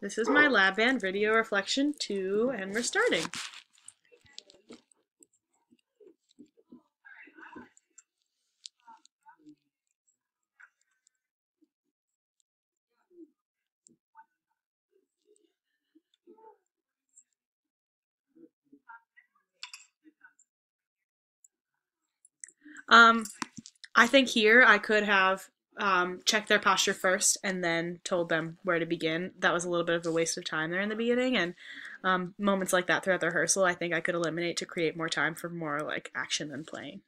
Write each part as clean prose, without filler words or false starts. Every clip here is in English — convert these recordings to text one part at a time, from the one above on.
This is my lab band video reflection 2, and we're starting. Um, I think here I could have checked their posture first and then told them where to begin. That was a little bit of a waste of time there in the beginning, and moments like that throughout the rehearsal I think I could eliminate to create more time for more like action than playing.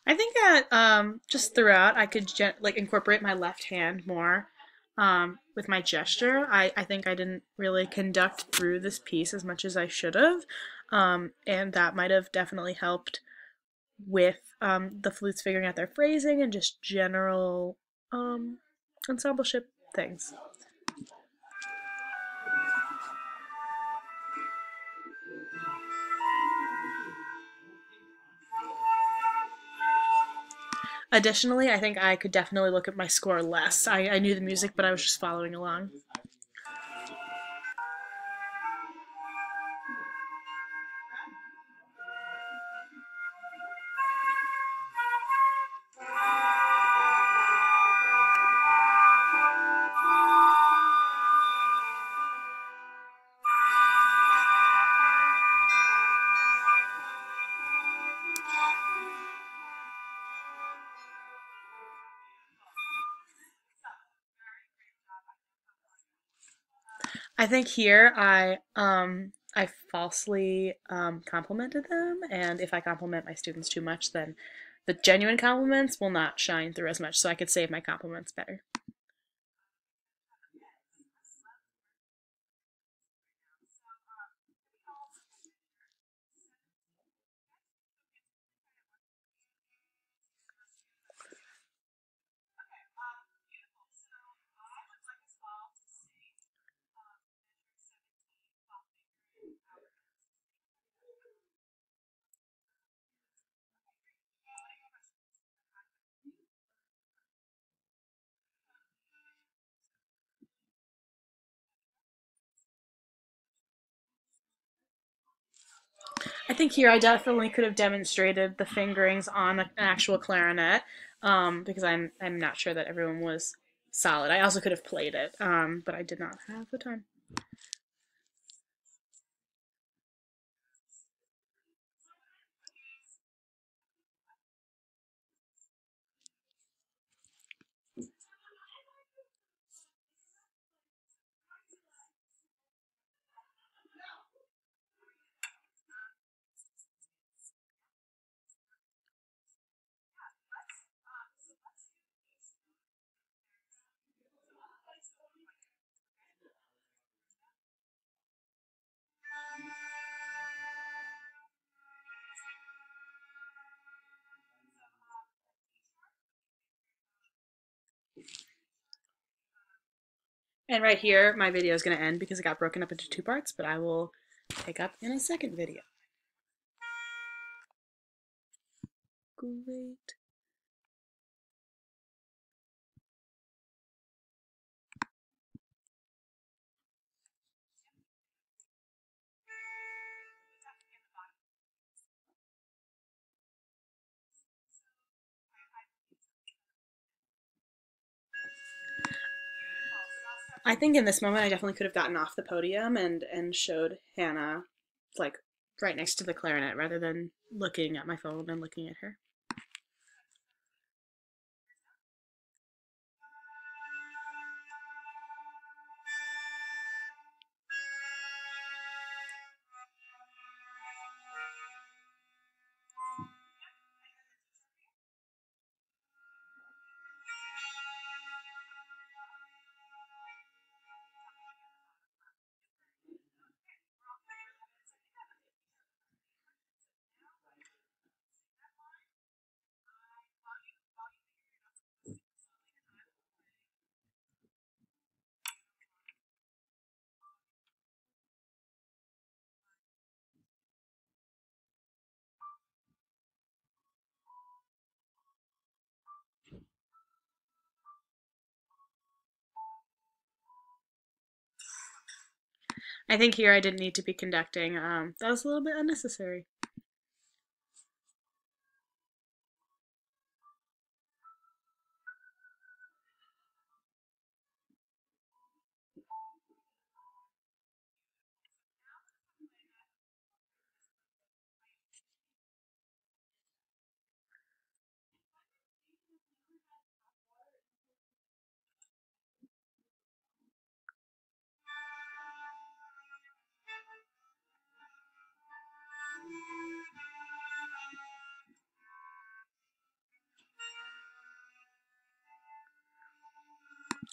I think that just throughout I could like incorporate my left hand more with my gesture. I think I didn't really conduct through this piece as much as I should have, and that might have definitely helped with the flutes figuring out their phrasing and just general ensembleship things. Additionally, I think I could definitely look at my score less. I knew the music, but I was just following along. I think here I falsely complimented them, and if I compliment my students too much, then the genuine compliments will not shine through as much. So I could save my compliments better. I think here I definitely could have demonstrated the fingerings on an actual clarinet, because I'm not sure that everyone was solid. I also could have played it, but I did not have the time. And right here, my video is going to end because it got broken up into two parts, but I will pick up in a second video. Great. I think in this moment I definitely could have gotten off the podium and showed Hannah like right next to the clarinet rather than looking at my phone and looking at her. I think here I didn't need to be conducting. That was a little bit unnecessary.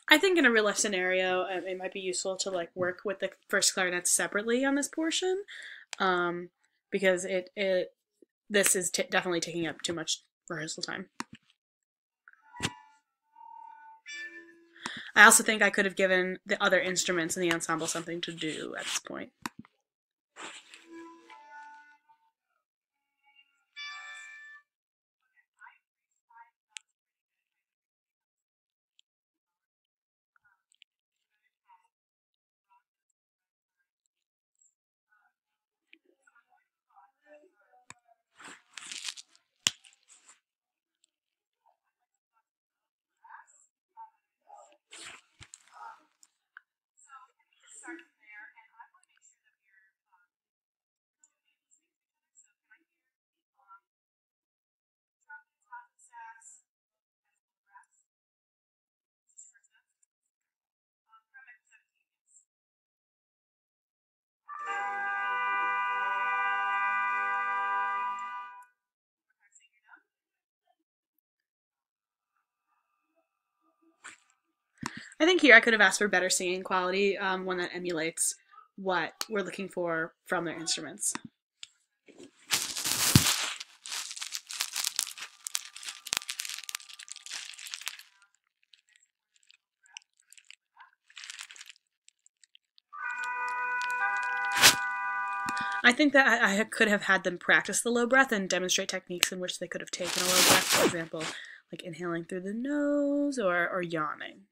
I think in a real life scenario, it might be useful to like work with the first clarinet separately on this portion, um, because it this is definitely taking up too much rehearsal time. I also think I could have given the other instruments in the ensemble something to do at this point. I think here I could have asked for better singing quality, one that emulates what we're looking for from their instruments. I think that I could have had them practice the low breath and demonstrate techniques in which they could have taken a low breath, for example, like inhaling through the nose or yawning.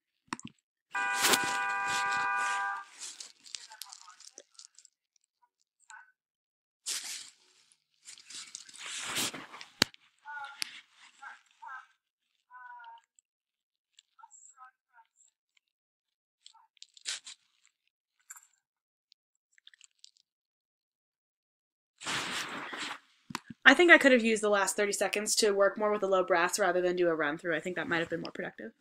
I think I could have used the last 30 seconds to work more with the low brass rather than do a run through. I think that might have been more productive.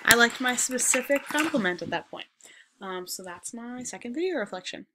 I liked my specific compliment at that point. So that's my second video reflection.